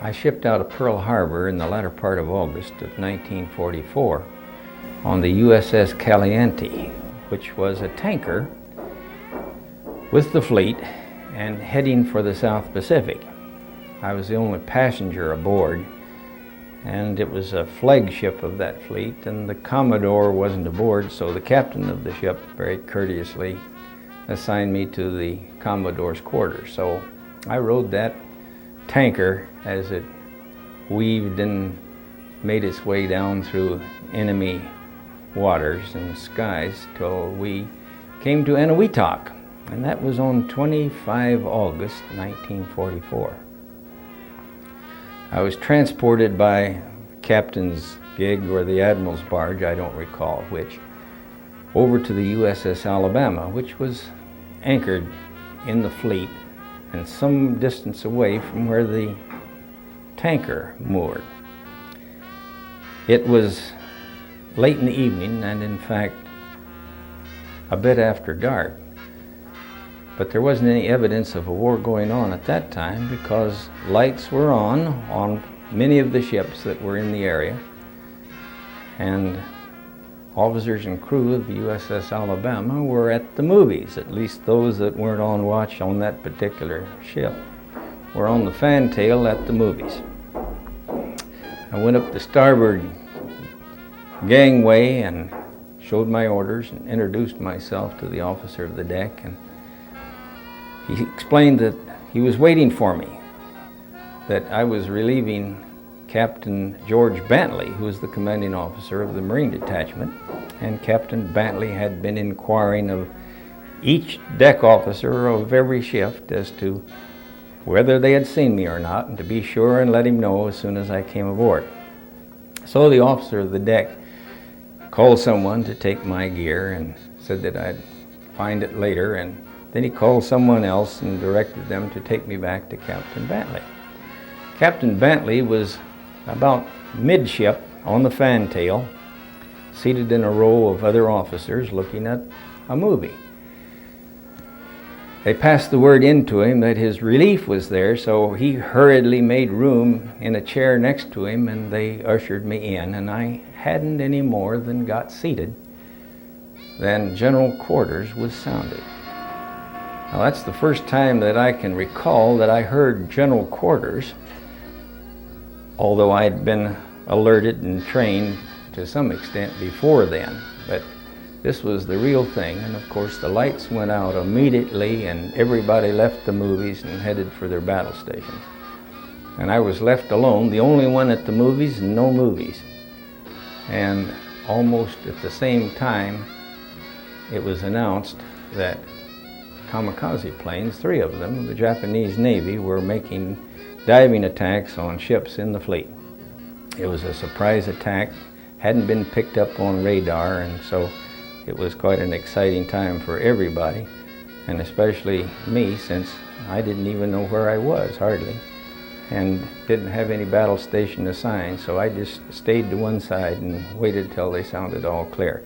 I shipped out of Pearl Harbor in the latter part of August of 1944 on the USS Caliente, which was a tanker with the fleet and heading for the South Pacific. I was the only passenger aboard, and it was a flagship of that fleet, and the Commodore wasn't aboard, so the captain of the ship very courteously assigned me to the Commodore's quarters. So I rode that tanker as it weaved and made its way down through enemy waters and skies till we came to Eniwetok, and that was on 25 August 1944. I was transported by captain's gig or the admiral's barge, I don't recall which, over to the USS Alabama, which was anchored in the fleet and some distance away from where the tanker moored. It was late in the evening, and in fact a bit after dark, but there wasn't any evidence of a war going on at that time because lights were on many of the ships that were in the area, and officers and crew of the USS Alabama were at the movies. At least those that weren't on watch on that particular ship were on the fantail at the movies. I went up the starboard gangway and showed my orders and introduced myself to the officer of the deck, and he explained that he was waiting for me, that I was relieving Captain George Bantley, who was the commanding officer of the Marine Detachment, and Captain Bantley had been inquiring of each deck officer of every shift as to whether they had seen me or not, and to be sure and let him know as soon as I came aboard. So the officer of the deck called someone to take my gear and said that I'd find it later, and then he called someone else and directed them to take me back to Captain Bantley. Captain Bantley was about midship on the fantail, seated in a row of other officers looking at a movie. They passed the word in to him that his relief was there, so he hurriedly made room in a chair next to him, and they ushered me in, and I hadn't any more than got seated than General Quarters was sounded. Now that's the first time that I can recall that I heard General Quarters, although I had been alerted and trained to some extent before then. But this was the real thing, and of course the lights went out immediately and everybody left the movies and headed for their battle stations. And I was left alone, the only one at the movies, and no movies. And almost at the same time, it was announced that kamikaze planes, 3 of them, of the Japanese Navy, were making diving attacks on ships in the fleet. It was a surprise attack, hadn't been picked up on radar, and so it was quite an exciting time for everybody, and especially me, since I didn't even know where I was, hardly, and didn't have any battle station assigned, so I just stayed to one side and waited till they sounded all clear.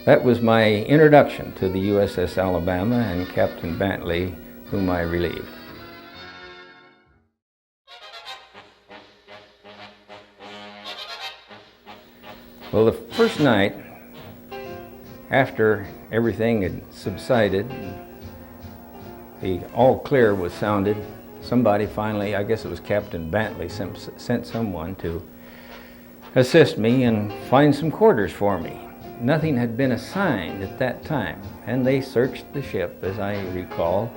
That was my introduction to the USS Alabama and Captain Bantley, whom I relieved. Well, the first night, after everything had subsided, the all clear was sounded, somebody finally, I guess it was Captain Bantley, sent someone to assist me and find some quarters for me. Nothing had been assigned at that time, and they searched the ship, as I recall,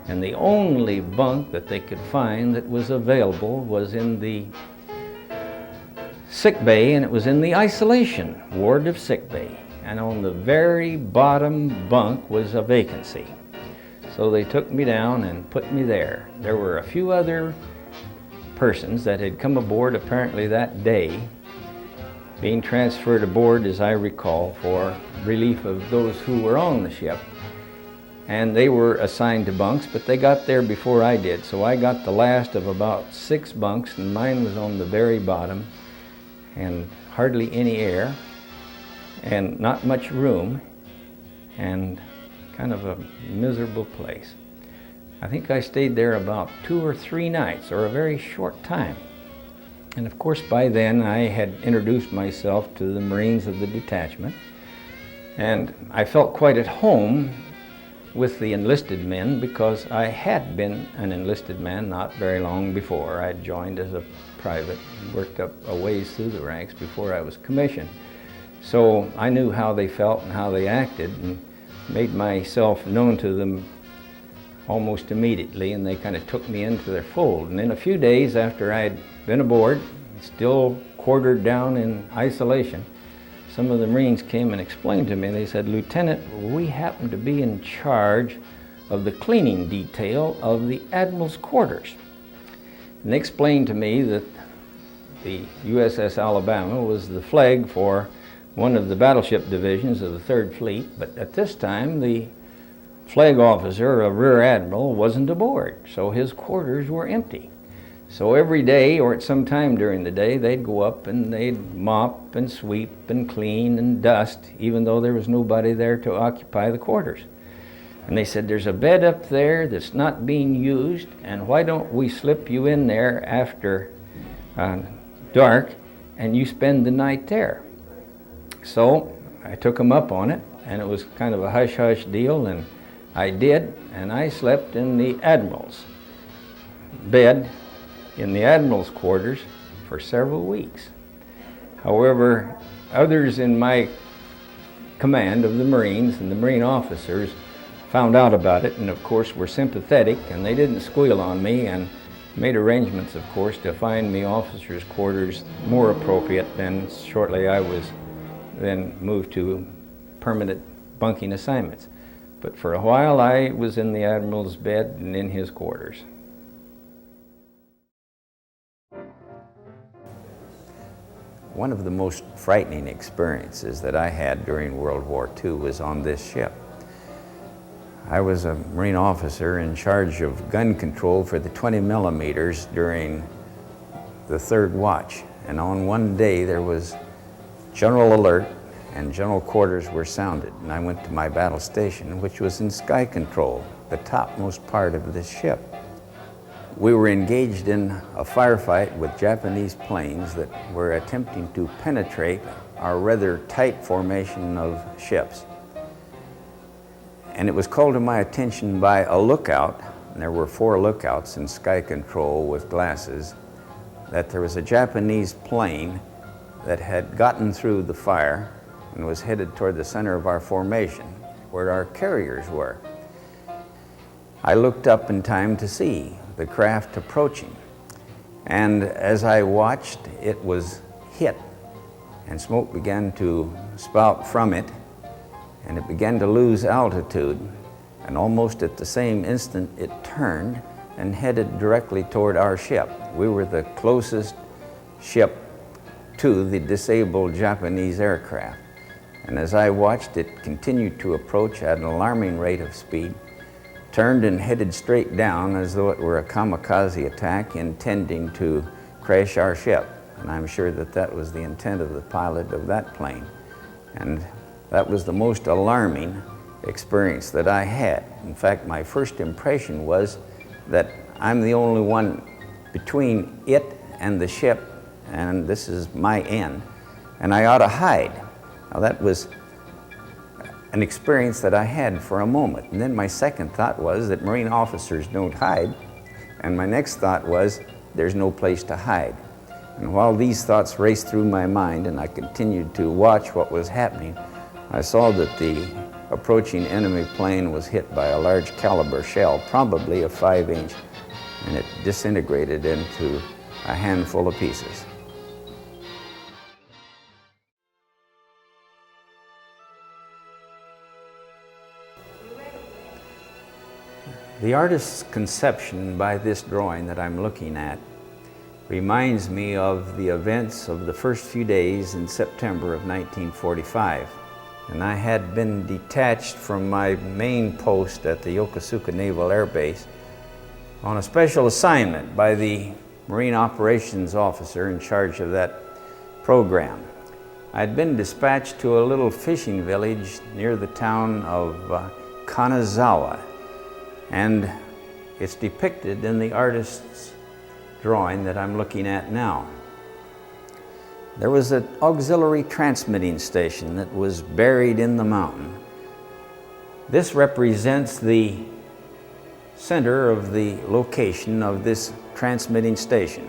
and the only bunk that they could find that was available was in the sick bay, and it was in the isolation ward of sick bay. And on the very bottom bunk was a vacancy. So they took me down and put me there. There were a few other persons that had come aboard apparently that day, being transferred aboard, as I recall, for relief of those who were on the ship. And they were assigned to bunks, but they got there before I did. So I got the last of about 6 bunks, and mine was on the very bottom, and hardly any air, and not much room, and kind of a miserable place. I think I stayed there about 2 or 3 nights, or a very short time. And of course, by then I had introduced myself to the Marines of the detachment, and I felt quite at home with the enlisted men because I had been an enlisted man not very long before. I'd joined as a private and worked up a ways through the ranks before I was commissioned. So I knew how they felt and how they acted, and made myself known to them almost immediately, and they kind of took me into their fold. And in a few days after I'd been aboard, still quartered down in isolation, some of the Marines came and explained to me. They said, "Lieutenant, we happen to be in charge of the cleaning detail of the Admirals Quarters." And they explained to me that the USS Alabama was the flag for one of the battleship divisions of the 3rd Fleet, but at this time the flag officer, a rear admiral, wasn't aboard, so his quarters were empty. So every day, or at some time during the day, they'd go up and they'd mop and sweep and clean and dust, even though there was nobody there to occupy the quarters. And they said, "There's a bed up there that's not being used, and why don't we slip you in there after dark and you spend the night there?" So I took them up on it, and it was kind of a hush-hush deal, and I did, and I slept in the Admiral's bed in the Admirals Quarters for several weeks. However, others in my command of the Marines and the Marine officers found out about it, and of course were sympathetic, and they didn't squeal on me, and made arrangements, of course, to find me officers' quarters more appropriate. Then shortly I was then moved to permanent bunking assignments. But for a while I was in the Admiral's bed and in his quarters. One of the most frightening experiences that I had during World War II was on this ship. I was a Marine officer in charge of gun control for the 20 millimeters during the 3rd watch. And on one day there was general alert and general quarters were sounded. And I went to my battle station, which was in sky control, the topmost part of this ship. We were engaged in a firefight with Japanese planes that were attempting to penetrate our rather tight formation of ships. And it was called to my attention by a lookout, and there were 4 lookouts in sky control with glasses, that there was a Japanese plane that had gotten through the fire and was headed toward the center of our formation, where our carriers were. I looked up in time to see the craft approaching, and as I watched, it was hit, and smoke began to spout from it, and it began to lose altitude, and almost at the same instant it turned and headed directly toward our ship. We were the closest ship to the disabled Japanese aircraft, and as I watched it continue to approach at an alarming rate of speed, turned and headed straight down as though it were a kamikaze attack intending to crash our ship. And I'm sure that that was the intent of the pilot of that plane. And that was the most alarming experience that I had. In fact, my first impression was that I'm the only one between it and the ship, and this is my end, and I ought to hide. Now that was an experience that I had for a moment. And then my second thought was that Marine officers don't hide. And my next thought was, there's no place to hide. And while these thoughts raced through my mind and I continued to watch what was happening, I saw that the approaching enemy plane was hit by a large caliber shell, probably a 5-inch, and it disintegrated into a handful of pieces. The artist's conception by this drawing that I'm looking at reminds me of the events of the first few days in September of 1945. And I had been detached from my main post at the Yokosuka Naval Air Base on a special assignment by the Marine Operations Officer in charge of that program. I'd been dispatched to a little fishing village near the town of Kanazawa, and it's depicted in the artist's drawing that I'm looking at now. there was an auxiliary transmitting station that was buried in the mountain. This represents the center of the location of this transmitting station,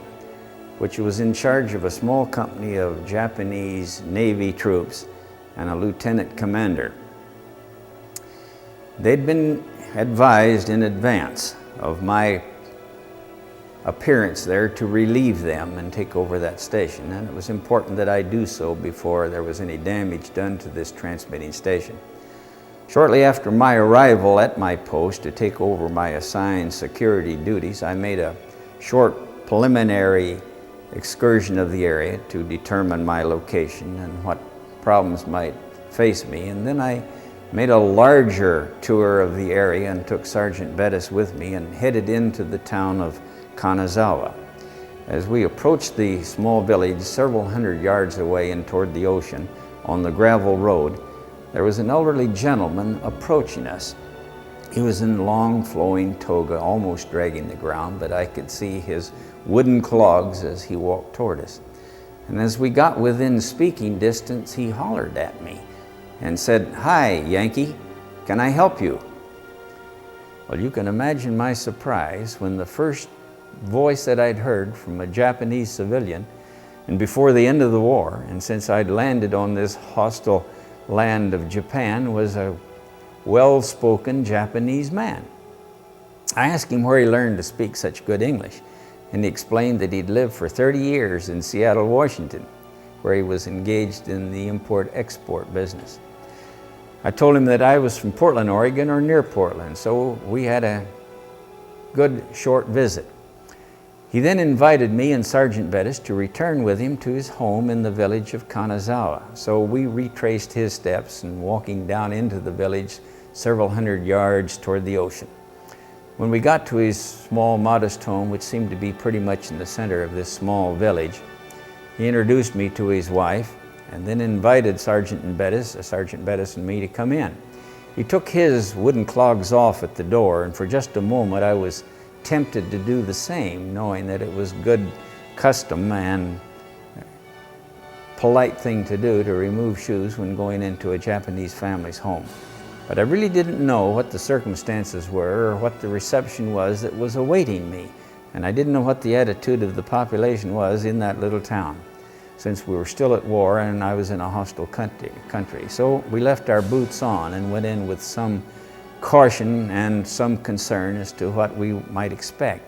which was in charge of a small company of Japanese Navy troops and a lieutenant commander. They'd been advised in advance of my appearance there to relieve them and take over that station, and it was important that I do so before there was any damage done to this transmitting station. Shortly after my arrival at my post to take over my assigned security duties, I made a short preliminary excursion of the area to determine my location and what problems might face me, and then I made a larger tour of the area and took Sergeant Bettis with me and headed into the town of Kanazawa. As we approached the small village several hundred yards away and toward the ocean on the gravel road, there was an elderly gentleman approaching us. He was in long flowing toga, almost dragging the ground, but I could see his wooden clogs as he walked toward us. And as we got within speaking distance, he hollered at me and said, "Hi, Yankee, can I help you?" Well, you can imagine my surprise when the first voice that I'd heard from a Japanese civilian, and before the end of the war, and since I'd landed on this hostile land of Japan, was a well-spoken Japanese man. I asked him where he learned to speak such good English, and he explained that he'd lived for 30 years in Seattle, Washington, where he was engaged in the import-export business. I told him that I was from Portland, Oregon, or near Portland, so we had a good short visit. He then invited me and Sergeant Bettis to return with him to his home in the village of Kanazawa. So we retraced his steps and walking down into the village several hundred yards toward the ocean. When we got to his small, modest home, which seemed to be pretty much in the center of this small village, he introduced me to his wife and then invited Sergeant Bettis and me to come in. He took his wooden clogs off at the door, and for just a moment I was tempted to do the same, knowing that it was good custom and polite thing to do to remove shoes when going into a Japanese family's home. But I really didn't know what the circumstances were or what the reception was that was awaiting me, and I didn't know what the attitude of the population was in that little town, since we were still at war and I was in a hostile country. So we left our boots on and went in with some caution and some concern as to what we might expect.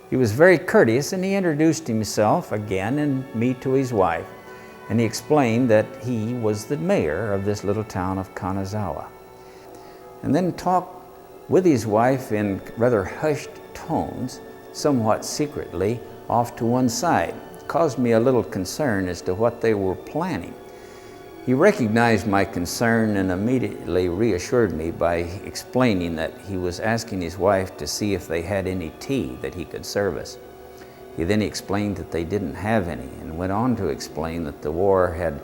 He was very courteous, and he introduced himself again and me to his wife, and he explained that he was the mayor of this little town of Kanazawa, and then talked with his wife in rather hushed tones, somewhat secretly off to one side. It caused me a little concern as to what they were planning. He recognized my concern and immediately reassured me by explaining that he was asking his wife to see if they had any tea that he could serve us. He then explained that they didn't have any, and went on to explain that the war had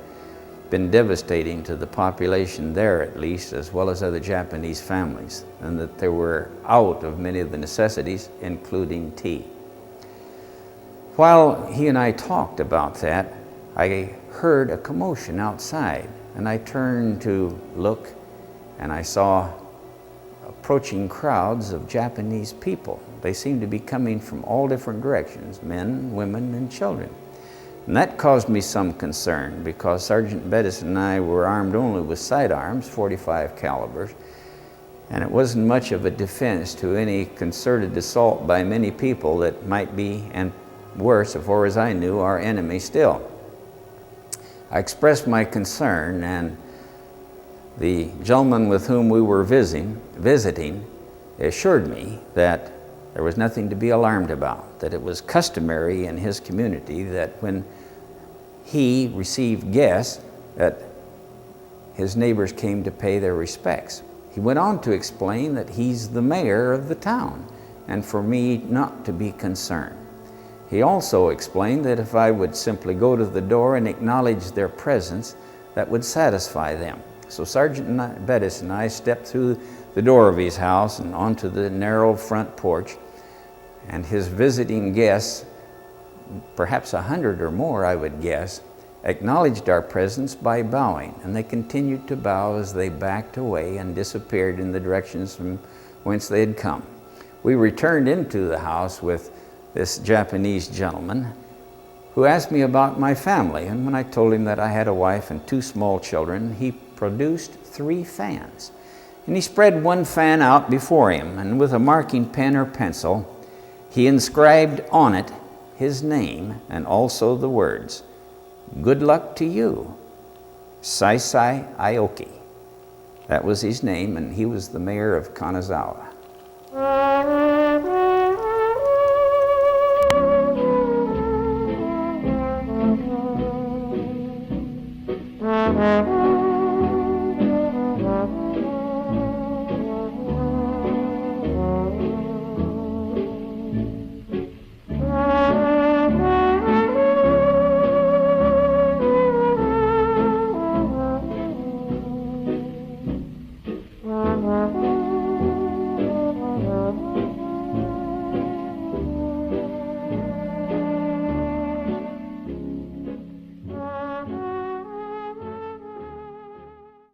been devastating to the population there, at least, as well as other Japanese families, and that they were out of many of the necessities, including tea. While he and I talked about that, I heard a commotion outside, and I turned to look, and I saw approaching crowds of Japanese people. They seemed to be coming from all different directions, men, women, and children. And that caused me some concern, because Sergeant Bettis and I were armed only with sidearms, .45 calibers, and it wasn't much of a defense to any concerted assault by many people that might be, and worse, as far as I knew, our enemy still. I expressed my concern, and the gentleman with whom we were visiting assured me that there was nothing to be alarmed about, that it was customary in his community that when he received guests, that his neighbors came to pay their respects. He went on to explain that he's the mayor of the town, and for me not to be concerned. He also explained that if I would simply go to the door and acknowledge their presence, that would satisfy them. So Sergeant Bettis and I stepped through the door of his house and onto the narrow front porch, and his visiting guests, perhaps 100 or more I would guess, acknowledged our presence by bowing, and they continued to bow as they backed away and disappeared in the directions from whence they had come. We returned into the house with this Japanese gentleman who asked me about my family, and when I told him that I had a wife and 2 small children, he produced 3 fans. And he spread one fan out before him, and with a marking pen or pencil, he inscribed on it his name and also the words, "Good luck to you, Saisai Aoki." That was his name, and he was the mayor of Kanazawa.